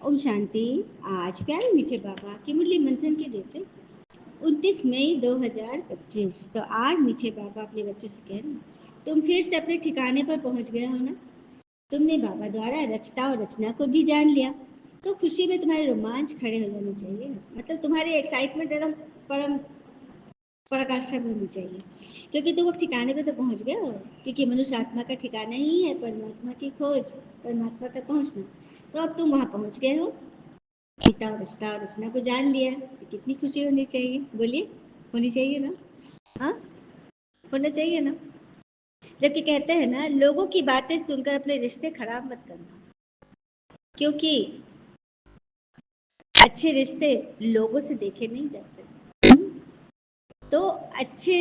ओम शांति। आज प्यारे मीठे बाबा की मुरली मंथन की डेट है 29 मई 2025। तो आज मीठे बाबा अपने बच्चों से कह रहे हैं, तुम फिर से अपने ठिकाने पर पहुंच गए हो ना। तुमने बाबा द्वारा रचता और रचना को भी जान लिया, तो खुशी में तुम्हारे रोमांच खड़े हो जाने चाहिए। मतलब तुम्हारी एक्साइटमेंट एकदम परम प्रकाशन होनी चाहिए, क्योंकि तुम अब ठिकाने पे तो पहुंच गए हो। क्योंकि मनुष्य आत्मा का ठिकाना ही है परमात्मा की खोज, परमात्मा तक पहुंचना। तो अब तुम वहां पहुंच गए हो, पिता और रचता और रचना को जान लिया, तो कितनी खुशी होनी चाहिए। बोलिए, होनी चाहिए ना। हाँ, होना चाहिए ना। जबकि कहते हैं ना, लोगों की बातें सुनकर अपने रिश्ते खराब मत करना, क्योंकि अच्छे रिश्ते लोगों से देखे नहीं जाते। तो अच्छे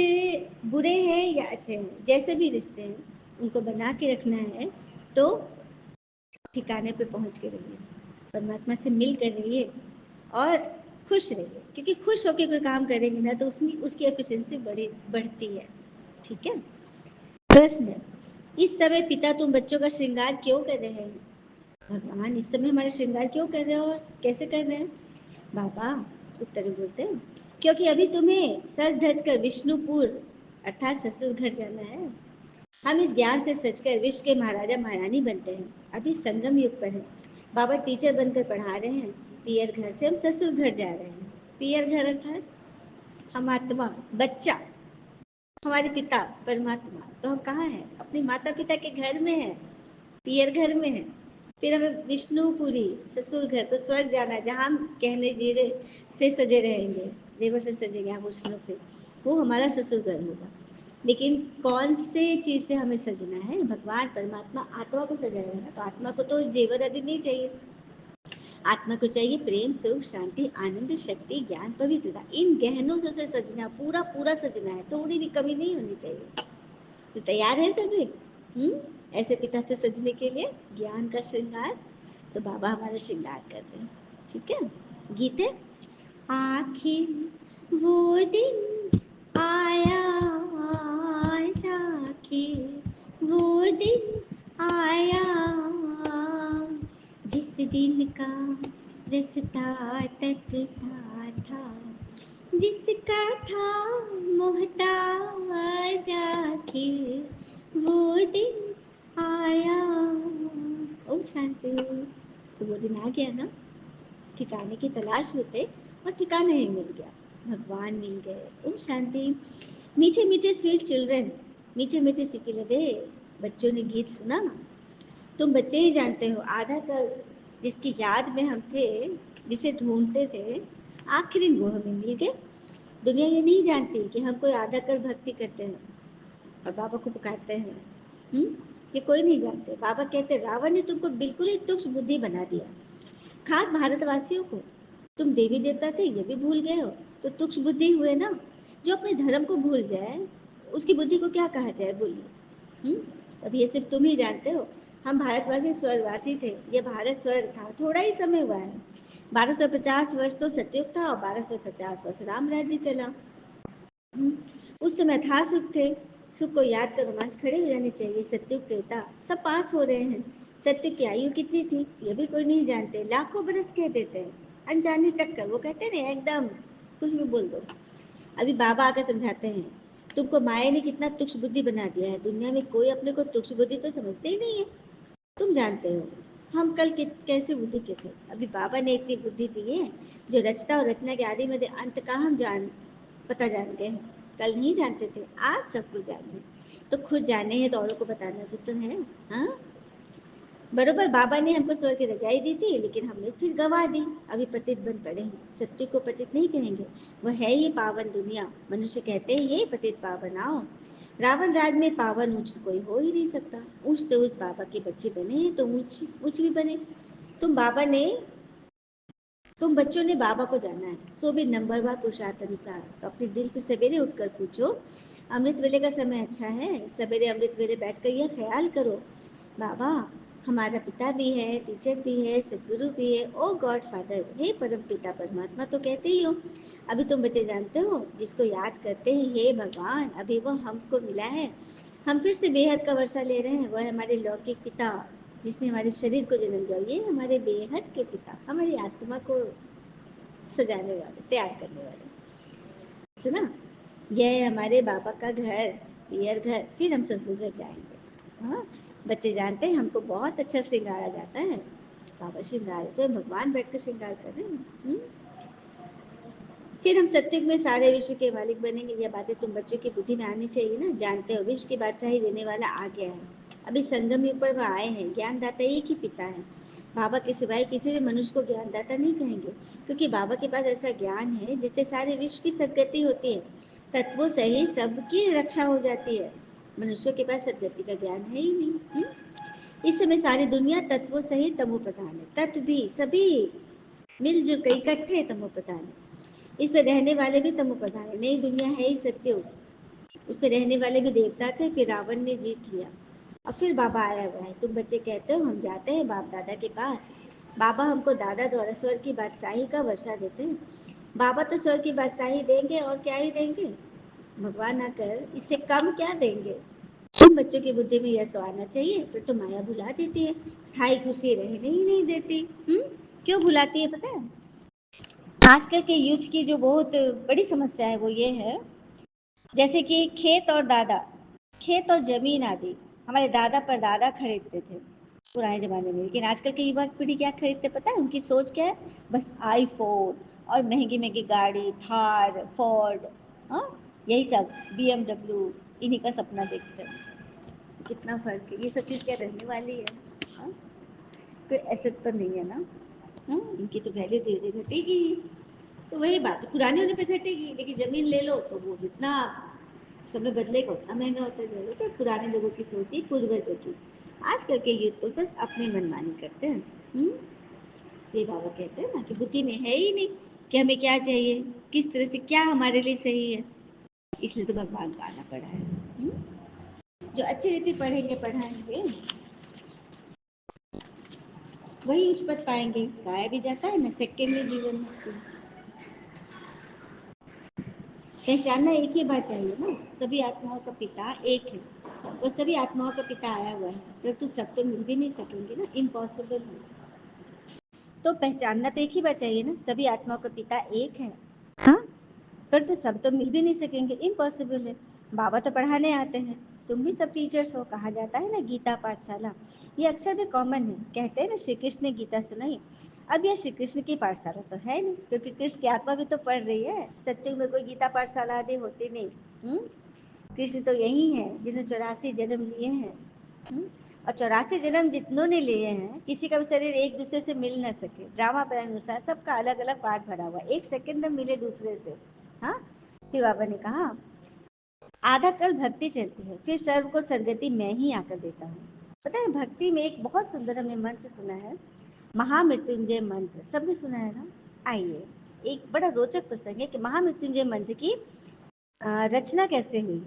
बुरे हैं या अच्छे हैं, जैसे भी रिश्ते हैं उनको बना के रखना है। तो ठिकाने पे पहुंच के रहिए, परमात्मा से मिल कर रहिए और खुश रहिए, क्योंकि खुश होकर कोई काम करेंगे ना तो उसमें उसकी एफिशिएंसी बढ़ती है। ठीक है। प्रश्न, इस समय पिता तुम बच्चों का श्रृंगार क्यों कर रहे हैं? भगवान इस समय हमारा श्रृंगार क्यों कर रहे हो और कैसे कर रहे हैं? बाबा उत्तर में बोलते हैं, क्योंकि अभी तुम्हें सज धज कर विष्णुपुर अर्थात ससुर घर जाना है। हम इस ज्ञान से सचकर विश्व के महाराजा महारानी बनते हैं। अभी संगम युग पर है। बाबा टीचर बनकर पढ़ा रहे हैं। पियर घर से हम ससुर घर जा रहे हैं। पियर घर अर्थात हम आत्मा, बच्चा, हमारे पिता परमात्मा। तो हम कहाँ हैं? अपने माता पिता के घर में हैं, पियर घर में है। फिर हमें विष्णुपुरी ससुर घर, तो स्वर्ग जाना है, जहाँ हम कहने जीरे से सजे रहेंगे, जेवर से सजेंगे हम उष्णों से। वो हमारा ससुर घर होगा। लेकिन कौन से चीज से हमें सजना है? भगवान परमात्मा आत्मा को सजाएगा ना, तो आत्मा को तो जेवर आदि नहीं चाहिए। आत्मा को चाहिए प्रेम, सुख, शांति, आनंद, शक्ति, ज्ञान, पवित्रता। इन गहनों से उसे सजना, पूरा पूरा सजना है, थोड़ी भी कमी नहीं होनी चाहिए। तो तैयार है सभी? ऐसे पिता से सजने के लिए ज्ञान का श्रृंगार। तो बाबा हमारा श्रृंगार कर रहे हैं। ठीक है। गीत है, आखिर वो दिन आया, आज आखिर वो दिन आया, जिस दिन का रास्ता तकता था, जिसका था मोहताज, आखिर वो दिन आया। ओम शांति। तो वो दिन आ गया ना। ठिकाने की तलाश में थे और ठिकाना ही मिल गया, भगवान मिल गए। ओम शांति। मीठे मीठे स्वीट चिल्ड्रन, मीठे मीठे सिकिलदे बच्चों ने गीत सुना। तुम बच्चे ही जानते हो, आधा कल जिसकी याद में हम थे, जिसे ढूंढते थे, आखिरी वो हमें मिल गए। दुनिया ये नहीं जानती कि हम कोई आधा कल भक्ति करते हैं और बाबा को पुकारते हैं। ये कोई नहीं जानते। बाबा कहते, रावण ने तुमको बिल्कुल ही तुच्छ बुद्धि बना दिया। खास भारतवासियों को, तुम देवी देवता थे ये भी भूल गए हो, तो तुच्छ बुद्धि हुए ना। जो अपने धर्म को भूल जाए उसकी बुद्धि को क्या कहा जाए? बोलिए। अब ये सिर्फ तुम ही जानते हो। हम भारतवासी स्वर्गवासी थे, ये भारत स्वर्ग था, थोड़ा ही समय हुआ है। 1250 वर्ष तो सतयुग था और 1250 वर्ष राम राज्य चला। उस समय था सुख थे। सुख को याद कर रोमांच खड़े हो जाने चाहिए। सतयुग त्रेता सब पास हो रहे हैं। सतयुग की आयु कितनी थी ये भी कोई नहीं जानते, लाखों बरस कह देते हैं। अनजानी टक्कर, वो कहते हैं ना, एकदम कुछ भी बोल दो। अभी बाबा आकर समझाते हैं, तुमको माया ने कितना तुच्छ बुद्धि बना दिया है। दुनिया में कोई अपने को तुच्छ बुद्धि तो समझते ही नहीं है। तुम जानते हो हम कल कैसे बुद्धि के थे। अभी बाबा ने इतनी बुद्धि दी है, जो रचता और रचना के आदि मध्य अंत का हम पता जान गए हैं। कल नहीं जानते थे, आज सब कुछ जाने। तो खुद जाने हैं तो औरों को बताना भी तो है। हाँ, बरोबर। बाबा ने हमको स्वर्ग की रजाई दी थी, लेकिन हमने फिर गवा दी। अभी पतित बन पड़े हैं। सत्य को पतित नहीं कहेंगे, वह है ही पावन दुनिया। मनुष्य कहते हैं ये पतित पावन आओ। रावण राज में पावन ऊंच कोई हो ही नहीं सकता। ऊंच तो उस बाबा के बच्चे बने तो ऊंच ऊंच भी बने। तुम बच्चों ने बाबा को जाना है, सो भी नंबरवार पुरुषार्थ अनुसार। तो अपने दिल से सवेरे उठकर पूछो, अमृत वेले का समय अच्छा है? सवेरे अमृत वेले बैठकर यह ख्याल करो, बाबा हमारा पिता भी है, टीचर भी है, सदगुरु भी है, ओ गॉड फादर, हे परम पिता परमात्मा तो कहते ही हो। अभी तुम बच्चे जानते हो, जिसको याद करते हैं हे भगवान, अभी वो हमको मिला है। हम फिर से बेहद का वर्षा ले रहे हैं। वह हमारे लौकिक पिता जिसने हमारे शरीर को जन्म दिया, ये हमारे बेहद के पिता, हमारी आत्मा को सजाने वाले, तैयार करने वाले। सुना, यह है हमारे बाबा का घर, पियर घर, फिर हम ससुर घर जाएंगे। हाँ, बच्चे जानते हैं हमको बहुत अच्छा श्रृंगारा जाता है। बाबा श्रृंगार से भगवान बैठकर श्रृंगार कर रहे हैं। फिर हम सत्युग में सारे विश्व के मालिक बनेंगे। यह बातें तुम बच्चों की बुद्धि में आनी चाहिए ना। जानते हो विश्व की बादशाही देने वाला आ गया है। अभी संगम युग पर वह आए हैं। ज्ञानदाता एक ही पिता है। बाबा के सिवाय किसी भी मनुष्य को ज्ञानदाता नहीं कहेंगे, क्योंकि बाबा के पास ऐसा ज्ञान है जिससे सारे विश्व की सदगति होती है। तत्वों से ही सबकी रक्षा हो जाती है। मनुष्यों के पास सदगति का ज्ञान है ही नहीं। इस समय सारी दुनिया तत्वों से ही तमो प्रधान है। तत्व भी सभी मिलजुल कर इकट्ठे तमो प्रधान है। इसमें रहने वाले भी तमो प्रधान है। नई दुनिया है ही सत्युग। उसमें रहने वाले भी देवता थे, फिर रावण ने जीत लिया और फिर बाबा आया हुआ है। तुम बच्चे कहते हो हम जाते हैं बाप दादा के पास। बाबा हमको दादा द्वारा स्वर्ग की बादशाही का वर्षा देते हैं। बाबा तो स्वर्ग की बादशाही देंगे और क्या ही देंगे, भगवान आकर इससे कम क्या देंगे। तुम बच्चों की बुद्धि में यह तो आना चाहिए, फिर तो माया भुला देती है, स्थायी खुशी रहने ही नहीं देती। क्यों भुलाती है पता है? आजकल के युग की जो बहुत बड़ी समस्या है वो ये है, जैसे कि खेत और जमीन आदि हमारे दादा परदादा खरीदते थे पुराने जमाने में। लेकिन आजकल की युवा पीढ़ी क्या खरीदते पता है? उनकी सोच क्या है? बस आईफोन और महंगी महंगी गाड़ी, थार, फोर्ड, हाँ, यही सब, BMW, इन्हीं का सपना देखते हैं। तो कितना फर्क है। ये सब चीज़ क्या रहने वाली है? हाँ? कोई एसेट तो नहीं है ना। इनकी तो वैल्यू धीरे धीरे घटेगी। तो वही बात, पुरानी होने पे घटेगी, लेकिन जमीन ले लो तो वो जितना समय बदलेगा उतना महंगा होता जाएगा। तो पुराने लोगों की सोच थी, पूर्वजों की। आजकल के युद्ध तो बस अपनी मनमानी करते हैं। ये बाबा कहते हैं ना कि बुद्धि में है ही नहीं कि हमें क्या चाहिए, किस तरह से क्या हमारे लिए सही है। इसलिए तो भगवान को आना पड़ा है। जो अच्छी रीति पढ़ेंगे पढ़ाएंगे वही उच्च पद पाएंगे। गाया भी जाता है ना, सेकंड में जीवन मुक्ति। पहचानना एक ही बात चाहिए ना, सभी आत्माओं का पिता एक है। वो सभी आत्माओं का पिता आया हुआ है, परंतु सब तो मिल भी नहीं सकेंगे ना, इम्पॉसिबल है। तो पहचानना तो एक ही बात चाहिए ना, सभी आत्माओं का पिता एक है। हाँ, परंतु सब तो मिल भी नहीं सकेंगे, इम्पॉसिबल है। बाबा तो पढ़ाने आते हैं, तुम भी सब टीचर्स हो। कहा जाता है ना गीता पाठशाला, ये अक्षर भी कॉमन है। कहते हैं ना श्री कृष्ण ने गीता सुनाई। अब यह श्री कृष्ण की पाठशाला तो है नहीं, क्योंकि कृष्ण की आत्मा भी तो पढ़ रही है। सत्युग में कोई गीता पाठशाला आदि होती नहीं। कृष्ण तो यही है जिन्होंने 84 जन्म लिए हैं। और 84 जन्म जितनों ने लिए हैं, किसी का भी शरीर एक दूसरे से मिल न सके। ड्रामा प्लान अनुसार सबका अलग अलग पार्ट भरा हुआ, एक सेकंड में मिले दूसरे से। हाँ, फिर बाबा ने कहा आधा कल भक्ति चलती है, फिर सर्व को सदगति मैं ही आकर देता हूँ। पता है, भक्ति में एक बहुत सुंदर हमने मंत्र सुना है, महामृत्युंजय मंत्र। सबने सुना है ना? आइए, एक बड़ा रोचक प्रसंग है कि महामृत्युंजय मंत्र की रचना कैसे हुई।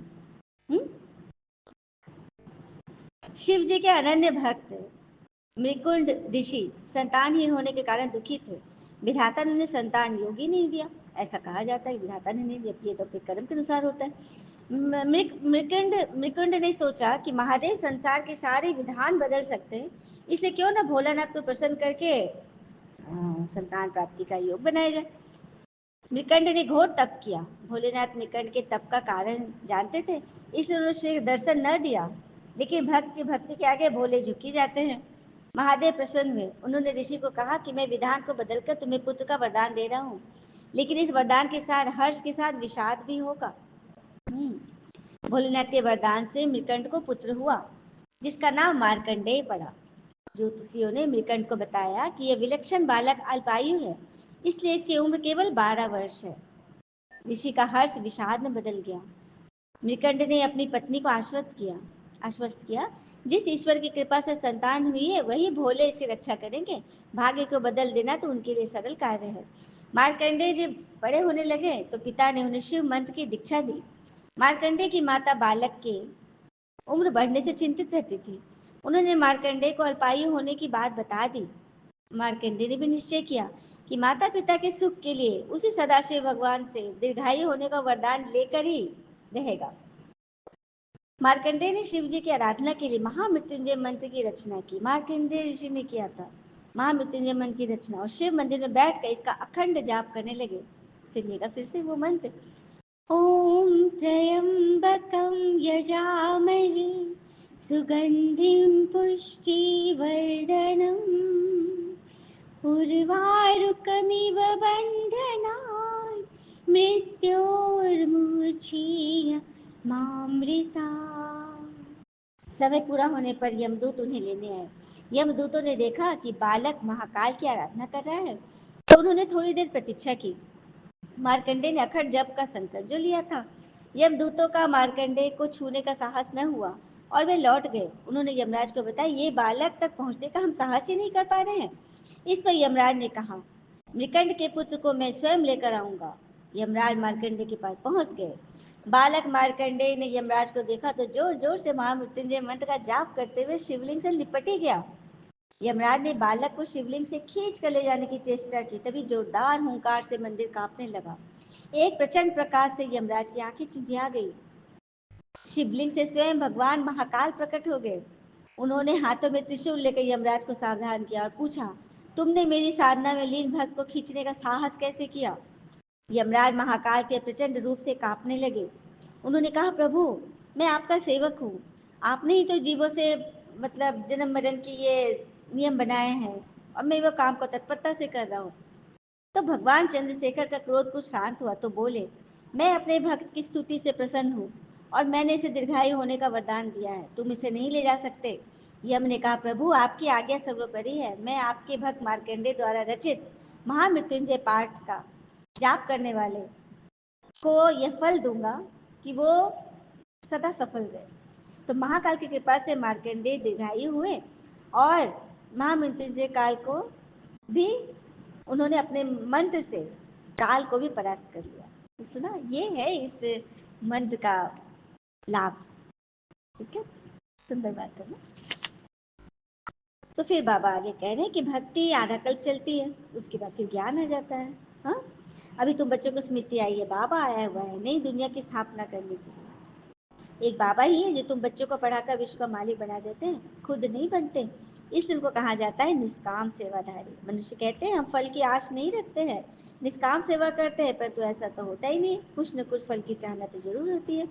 शिव जी के अनन्य भक्त मृकुंड ऋषि संतानहीन होने के कारण दुखी थे। विधाता ने उन्हें संतान योग ही नहीं दिया। ऐसा कहा जाता है विधाता ने नहीं दिया, ये तो अपने कर्म के अनुसार होता है। मृकुंड ने सोचा कि महादेव संसार के सारे विधान बदल सकते हैं, इसलिए क्यों ना भोलानाथ को प्रसन्न करके संतान प्राप्ति का योग बनाया जाए। मृकंड ने घोर तप किया। भोलेनाथ मृकंड के तप का कारण जानते थे, इसलिए उन्होंने दर्शन न दिया। लेकिन भक्त की भक्ति के आगे भोले झुक ही जाते हैं। महादेव प्रसन्न हुए। उन्होंने ऋषि को कहा कि मैं विधान को बदलकर तुम्हें पुत्र का वरदान दे रहा हूँ, लेकिन इस वरदान के साथ हर्ष के साथ विषाद भी होगा। भोलेनाथ के वरदान से मृकंड को पुत्र हुआ, जिसका नाम मार्कंडेय पड़ा। ज्योतिषियों ने मृकंड को बताया कि यह विलक्षण बालक अल्पायु है, इसलिए इसकी उम्र केवल 12 वर्ष है। ऋषि का हर्ष विषाद में बदल गया। मृकंड ने अपनी पत्नी को आश्वस्त किया, जिस ईश्वर की कृपा से संतान हुई है वही भोले इसकी रक्षा करेंगे। भाग्य को बदल देना तो उनके लिए सरल कार्य है। मार्कंडेय जब बड़े होने लगे तो पिता ने उन्हें शिव मंत्र की दीक्षा दी। मार्कंडेय की माता बालक के उम्र बढ़ने से चिंतित रहती थी। उन्होंने मार्कंडेय को अल्पायु होने की बात बता दी। मार्कंडेय ने भी निश्चय किया कि माता पिता के सुख के लिए उसी सदाशिव भगवान से दीर्घायु होने का वरदान लेकर ही रहेगा। मार्कंडेय ने शिव जी की आराधना के लिए महामृत्युंजय मंत्र की रचना की। मार्कंडेय ऋषि ने किया था महामृत्युंजय मंत्र की रचना, और शिव मंदिर में बैठकर इसका अखंड जाप करने लगे। सुनिएगा फिर से वो मंत्र। ओम त्र्यंबकं यजामहे सुगंधिं पुष्टिवर्धनम् उर्वारुकमिव बन्धनान् मृत्योर्मुक्षीय मामृता। समय पूरा होने पर यमदूत उन्हें लेने आए। यमदूतों ने देखा कि बालक महाकाल की आराधना कर रहा है, तो उन्होंने थोड़ी देर प्रतीक्षा की। मार्कंडेय ने अखंड जप का संकल्प जो लिया था, यमदूतों का मार्कंडेय को छूने का साहस न हुआ और वे लौट गए। उन्होंने यमराज को बताया, ये बालक तक पहुंचने का हम साहस ही नहीं कर पा रहे हैं। इस पर यमराज ने कहा, मृकंड के पुत्र को मैं स्वयं लेकर आऊंगा। यमराज मार्कंडेय के पास पहुंच गए। बालक मार्कंडेय ने यमराज को देखा तो जोर जोर से महामृत्युंजय मंत्र का जाप करते हुए शिवलिंग से लिपट ही गया। यमराज ने बालक को शिवलिंग से खींच कर ले जाने की चेष्टा की, तभी जोरदार हुंकार से मंदिर कांपने लगा। एक प्रचंड प्रकाश से यमराज की आंखें चुंधिया गई। शिवलिंग से स्वयं भगवान महाकाल प्रकट हो गए। उन्होंने हाथों में त्रिशूल लेकर यमराज को सावधान किया और पूछा, तुमने मेरी साधना में लीन भक्त को खींचने का साहस कैसे किया? यमराज महाकाल के प्रचंड रूप से कांपने लगे। उन्होंने कहा, प्रभु मैं आपका सेवक हूँ। आपने ही तो जीवों से जन्म मरण की ये नियम बनाए हैं, और मैं वो काम को तत्परता से कर रहा हूँ। तो भगवान चंद्रशेखर का क्रोध कुछ शांत हुआ तो बोले, मैं अपने भक्त की स्तुति से प्रसन्न हूँ और मैंने इसे दीर्घायु होने का वरदान दिया है, तुम इसे नहीं ले जा सकते। यम ने कहा, प्रभु आपकी आज्ञा सर्वोपरि है। मैं आपके भक्त मार्कंडेय द्वारा रचित महामृत्युंजय पाठ का जाप करने वाले को यह फल दूंगा कि वो सदा सफल रहे। तो महाकाल की कृपा से मार्कंडेय दीर्घायु हुए और महामृत्युंजय काल को भी उन्होंने अपने मंत्र से काल को भी परास्त कर लिया। तो सुना, ये है इस मंत्र का लाभ। ठीक है, सुंदर बात है ना। तो फिर बाबा आगे कह रहे हैं कि भक्ति आधा कल्प चलती है, उसके बाद फिर ज्ञान आ जाता है। हाँ, अभी तुम बच्चों को स्मृति आई है, बाबा आया हुआ है नई दुनिया की स्थापना करने के लिए। एक बाबा ही है जो तुम बच्चों को पढ़ाकर विश्व का मालिक बना देते हैं, खुद नहीं बनते। इसलिए उनको कहा जाता है निष्काम सेवाधारी। मनुष्य कहते हैं हम फल की आश नहीं रखते हैं, निष्काम सेवा करते हैं, परंतु ऐसा तो होता ही नहीं। कुछ न कुछ फल की चाहना तो जरूर होती है।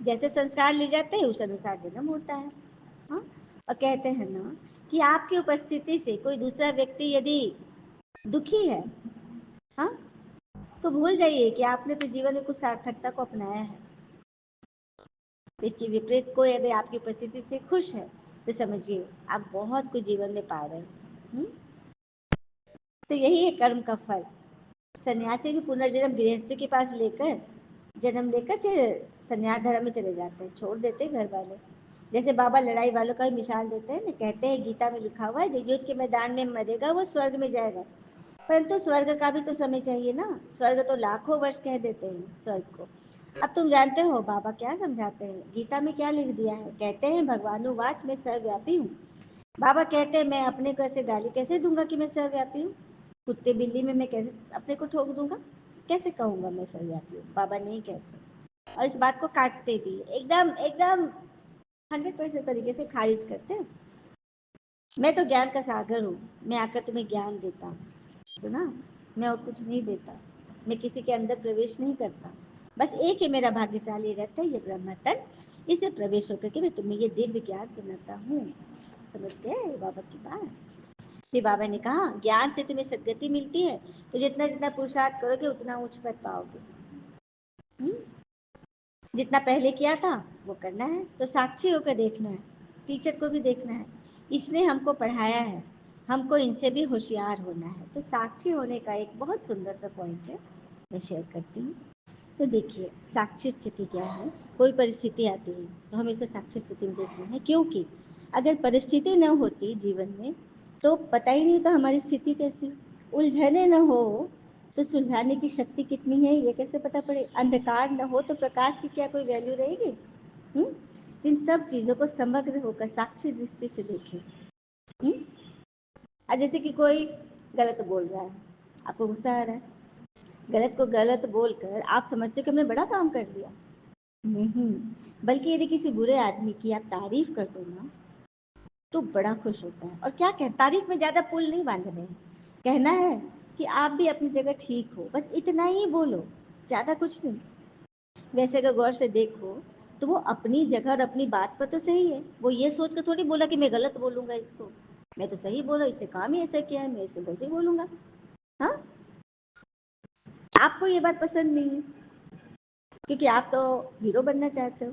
जैसे संस्कार ले जाते हैं उस अनुसार जन्म होता है। हाँ, और कहते हैं ना कि आपकी उपस्थिति से कोई दूसरा व्यक्ति यदि दुखी है, हाँ, तो भूल जाइए कि आपने तो जीवन में कुछ सार्थकता को अपनाया है। इसके विपरीत कोई यदि आपकी उपस्थिति से खुश है तो समझिए आप बहुत कुछ जीवन में पा रहे हैं। तो यही है कर्म का फल। सन्यासी भी पुनर्जन्म गृहस्थी के पास लेकर जन्म लेकर फिर सन्यास धर्म में चले जाते हैं, छोड़ देते हैं घर वाले। जैसे बाबा लड़ाई वालों का मिसाल देते हैं ना, कहते हैं गीता में लिखा हुआ है जो युद्ध के मैदान में मरेगा वो स्वर्ग में जाएगा, परंतु स्वर्ग का भी तो समय चाहिए ना। स्वर्ग तो लाखों वर्ष कह देते हैं स्वर्ग को। अब तुम जानते हो बाबा क्या समझाते हैं, गीता में क्या लिख दिया है। कहते हैं भगवानुवाच मैं सर्वव्यापी हूँ। बाबा कहते हैं मैं अपने को ऐसे गाली कैसे दूंगा कि मैं सर्वव्यापी हूँ। कुत्ते बिल्ली में मैं कैसे अपने को ठोक दूंगा, कैसे कहूंगा मैं सर्वव्यापी हूँ। बाबा नहीं कहते और इस बात को काटते भी एकदम एकदम 100% तरीके से खारिज करते हैं। मैं तो ज्ञान का सागर हूँ, मैं आकर तुम्हें ज्ञान देता हूँ। सुना, मैं और कुछ नहीं देता, मैं किसी के अंदर प्रवेश नहीं करता। बस एक ही मेरा भाग्यशाली रहता है, ये ब्रह्म तन, इसे प्रवेश होकर के मैं तुम्हें ये दिव्य ज्ञान सुनाता हूँ। समझ गए बाबा की बात। फिर बाबा ने कहा ज्ञान से तुम्हें सदगति मिलती है, तो जितना जितना पुरुषार्थ करोगे उतना उच्च पद पाओगे। जितना पहले किया था वो करना है, तो साक्षी होकर देखना है, टीचर को भी देखना है, इसने हमको पढ़ाया है, हमको इनसे भी होशियार होना है। तो साक्षी होने का एक बहुत सुंदर सा पॉइंट है, मैं शेयर करती हूँ। तो देखिए साक्षी स्थिति क्या है। कोई परिस्थिति आती है तो हमें उसे साक्षी स्थिति में देखना है, क्योंकि अगर परिस्थिति न होती जीवन में तो पता ही नहीं था हमारी स्थिति कैसी। उलझने न हो तो सुलझाने की शक्ति कितनी है ये कैसे पता पड़े। अंधकार न हो तो प्रकाश की क्या कोई वैल्यू रहेगी। इन सब चीजों को समग्र होकर साक्षी दृष्टि से देखें। जैसे कि कोई गलत बोल रहा है, आपको गुस्सा आ रहा है, गलत को गलत बोलकर आप समझते हो कि हमने बड़ा काम कर लिया, नहीं, बल्कि यदि किसी बुरे आदमी की आप तारीफ कर दो ना तो बड़ा खुश होता है। और क्या कह, तारीफ में ज्यादा पुल नहीं बांधने हैं, कहना है कि आप भी अपनी जगह ठीक हो, बस इतना ही बोलो, ज्यादा कुछ नहीं। वैसे अगर गौर से देखो तो वो अपनी जगह और अपनी बात पर तो सही है, वो ये सोच कर थोड़ी बोला कि मैं गलत बोलूंगा इसको, मैं तो सही बोला, इसने काम ही ऐसा किया है, मैं इसे वैसे बोलूंगा। हाँ, आपको ये बात पसंद नहीं है क्योंकि आप तो हीरो बनना चाहते हो,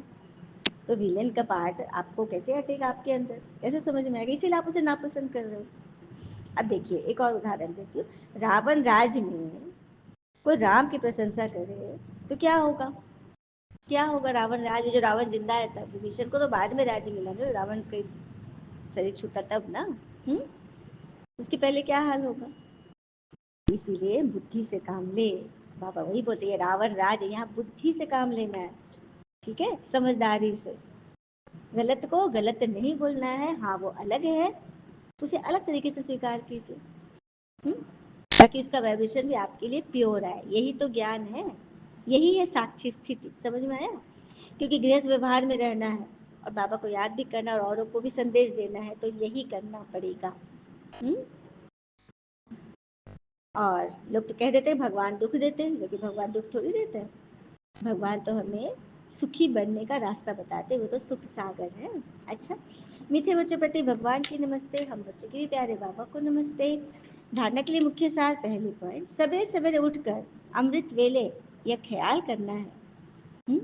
तो विलेन का पार्ट आपको कैसे हटेगा आपके अंदर, कैसे समझ में आएगा, इसीलिए आप उसे नापसंद कर रहे हो। अब देखिए एक और उदाहरण देती हूँ, रावण राज में कोई राम की प्रशंसा करे तो क्या होगा, क्या होगा, रावण राज, जो रावण जिंदा है तब, विभीषण को तो बाद में राज्य मिला ना, रावण के शरीर छूटा तब ना। हम्म, उसके पहले क्या हाल होगा। इसीलिए बुद्धि से काम ले, बाबा वही बोलते हैं, रावण राज, यहाँ बुद्धि से काम लेना है, ठीक है, समझदारी से, गलत को गलत नहीं बोलना है, हाँ वो अलग है, उसे अलग तरीके से स्वीकार कीजिए। हम्म, ताकि उसका वाइब्रेशन भी आपके लिए प्योर आए, यही तो ज्ञान है, यही है साक्षी स्थिति, समझ में आया। क्योंकि गृहस्थ व्यवहार में रहना है और बाबा को याद भी करना और औरों को भी संदेश देना है, तो यही करना पड़ेगा। हुँ? और लोग तो कह देते हैं भगवान दुख देते हैं, लेकिन भगवान दुख थोड़ी देते हैं, भगवान तो हमें सुखी बनने का रास्ता बताते हैं, वो तो सुख सागर है। अच्छा, मीठे बच्चों प्रति भगवान की नमस्ते, हम बच्चों के लिए प्यारे बाबा को नमस्ते। धारणा के लिए मुख्य सार, पहली पॉइंट, सवेरे सवेरे उठकर अमृत वेले यह ख्याल करना है। हुँ?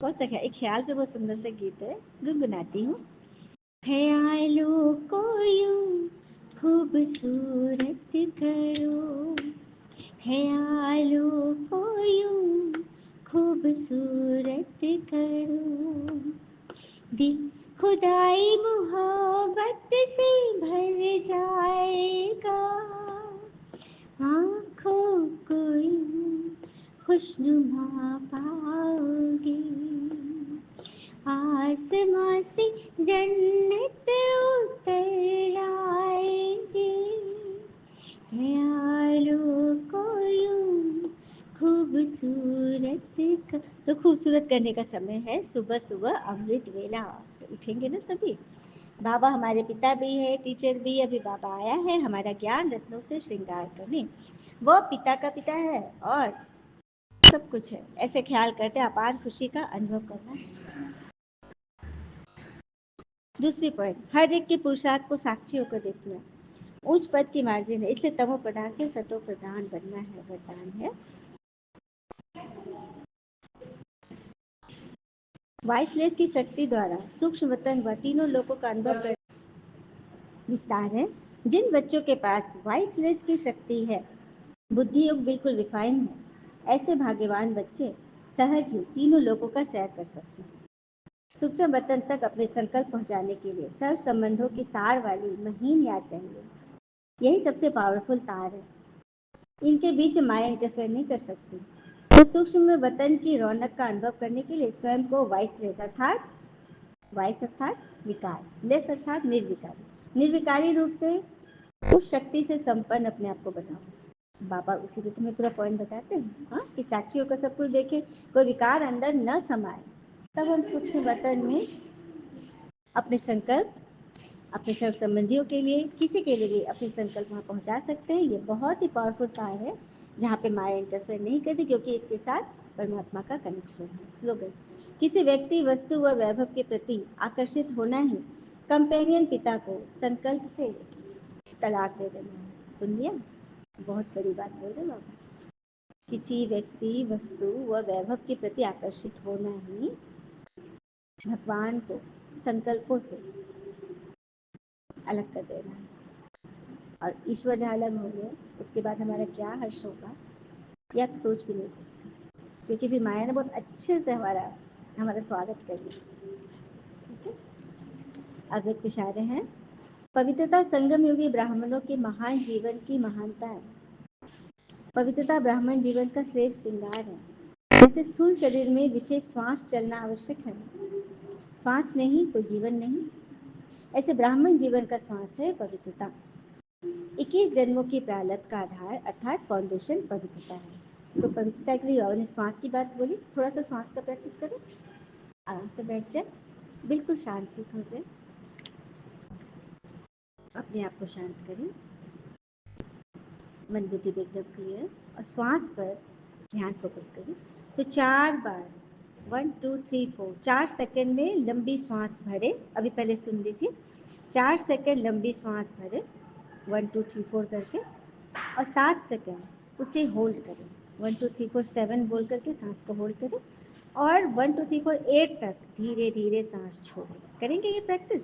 कौन सा ख्याल, एक ख्याल पे बहुत सुंदर सा गीत है, गुनगुनाती हूँ। ख्यालों को यूं खूबसूरत करो, ख्यालों को यूं खूबसूरत करो, दिल खुदाई मोहब्बत से भर जाएगा, आँखों को यूं खुशनुमा पाओगे, आसमां से जन्नत उतर आएगी, ख्यालों को यूं खूबसूरत का, तो खूबसूरत करने का समय है सुबह सुबह अमृत वेला, तो उठेंगे ना सभी। बाबा हमारे पिता भी है, टीचर भी, अभी बाबा आया है हमारा ज्ञान रत्नों से श्रृंगार करने, वो पिता का पिता है और सब कुछ है, ऐसे ख्याल करते अपार खुशी का अनुभव करना है। दूसरी पॉइंट, हर एक के पुरुषार्थ को साक्षी होकर देखना, उच्च पद की मार्जिन है, इसलिए तमो प्रधान से सतो प्रधान बनना है, वरदान है। वाइसलेस की शक्ति द्वारा सूक्ष्म वतन व तीनों लोगों का अनुभव कर विस्तार है। जिन बच्चों के पास वाइसलेस की शक्ति है, बुद्धि योग बिल्कुल रिफाइन है, ऐसे भाग्यवान बच्चे सहज ही तीनों लोगों का सैर कर सकते हैं। सूक्ष्म वतन तक अपने संकल्प पहुंचाने के लिए सर्व संबंधों की सार वाली महीन याद चाहिए, यही सबसे पावरफुल तार है, इनके बीच में माया इंटरफेयर नहीं कर सकती। तो सूक्ष्म वतन की रौनक का अनुभव करने के लिए स्वयं को वाइसलेस अर्थात, वाइस अर्थात विकार, लेस अर्थात निर्विकारी, निर्विकारी रूप से उस शक्ति से संपन्न अपने आप को बनाओ। बाबा उसी को तुम्हें पूरा पॉइंट बताते हैं, हाँ, कि साक्षियों को सब कुछ देखे, कोई विकार अंदर न समाये, तब हम सूक्ष्म वतन में अपने संकल्प, अपने सर्व संबंधियों के लिए, किसी के लिए भी अपने संकल्प वहाँ पहुँचा सकते हैं। ये बहुत ही पावरफुल तार है जहाँ पे माया इंटरफेयर नहीं करती, क्योंकि इसके साथ परमात्मा का कनेक्शन है। स्लोगन, किसी व्यक्ति, वस्तु व वैभव के प्रति आकर्षित होना ही कंपेनियन पिता को संकल्प से तलाक दे देना है। सुन लिया, बहुत बड़ी बात बोल रहे बाबा। किसी व्यक्ति, वस्तु व वैभव के प्रति आकर्षित होना ही भगवान को संकल्पों से अलग कर देना है, और ईश्वर जहाँ अलग हो गए उसके बाद हमारा क्या हर्ष होगा, ये आप सोच भी नहीं सकते, क्योंकि फिर माया ने बहुत अच्छे से हमारा हमारा स्वागत कर लिया। ठीक है, अव्यक्त इशारे हैं। पवित्रता संगम योगी ब्राह्मणों के महान जीवन की महानता है। पवित्रता ब्राह्मण जीवन का श्रेष्ठ श्रृंगार है। जैसे स्थूल शरीर में विशेष श्वास चलना आवश्यक है, श्वास नहीं तो जीवन नहीं, ऐसे ब्राह्मण जीवन का श्वास है पवित्रता। 21 जन्मों की प्रारब्ध का आधार अर्थात फाउंडेशन पवित्रता है। तो पवित्रता के लिए और श्वास की बात बोली, थोड़ा सा श्वास का प्रैक्टिस करें, आराम से बैठ जाए, बिल्कुल शांत चित हो जाए, अपने आप को शांत करें, मन बुद्धि एकदम क्लियर, और श्वास पर ध्यान फोकस करें। तो 4 बार 1 2 3 4 4 सेकंड में लंबी श्वास भरे। अभी पहले सुन लीजिए, 4 सेकंड लंबी श्वास भरे 1 2 3 4 करके, और 7 सेकंड उसे होल्ड करें। 1 2 3 4 7 बोल करके सांस को होल्ड करें, और 1 2 3 4 8 तक धीरे धीरे सांस छोड़ें। करेंगे ये प्रैक्टिस?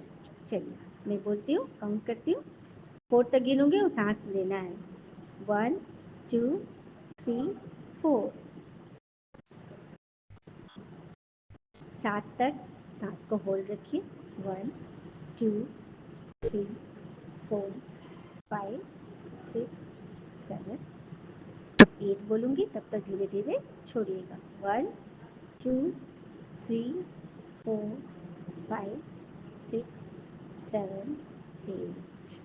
चलिए मैं बोलती हूँ, काउंट करती हूँ, 4 तक गिनूंगी और सांस लेना है। 1 2 3 4। 7 तक सांस को होल्ड रखिए। 1 2 3 4 5 6 7। 8 बोलूंगी, तब तक धीरे धीरे छोड़िएगा। 1 2 3 4 5 6 7 8।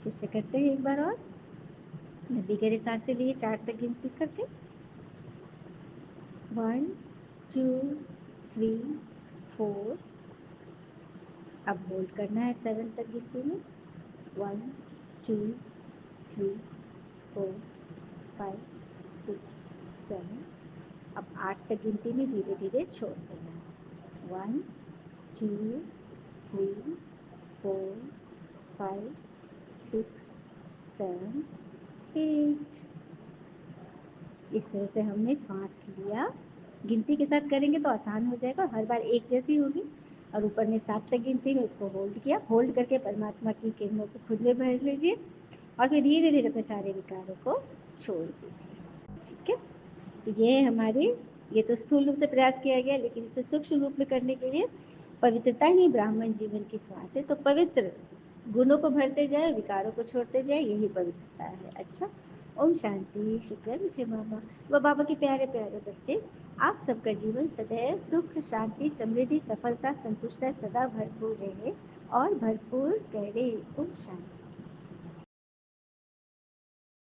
फिर से करते हैं एक बार और, लंबी गहरी सांसें लिए 4 तक गिनती करके। 1 2 3 4। अब होल्ड करना है 7 तक गिनती में। 1 2 3 4 5 6 7। अब 8 तक गिनती में धीरे धीरे छोड़ देना है। 1 2 3 4 5 6 7 8। इस तरह से हमने श्वास लिया, गिनती के साथ करेंगे तो आसान हो जाएगा, हर बार एक जैसी होगी। और ऊपर में 7 तक गिनती में उसको होल्ड किया, होल्ड करके परमात्मा की किरणों को खुद में भर लीजिए, और फिर धीरे धीरे अपने सारे विकारों को छोड़ दीजिए। ठीक है, तो ये हमारी, ये तो स्थूल रूप से प्रयास किया गया, लेकिन इसे सूक्ष्म रूप में करने के लिए पवित्रता ही ब्राह्मण जीवन की श्वास है। तो पवित्र गुणों को भरते जाए, विकारों को छोड़ते जाए, यही पवित्रता है। अच्छा, ओम शांति। शुक्र है मुझे बाबा, वो बाबा के प्यारे प्यारे बच्चे, आप सबका जीवन सदैव सुख शांति समृद्धि सफलता संतुष्टता सदा भरपूर रहे और भरपूर करे। ओम शांति।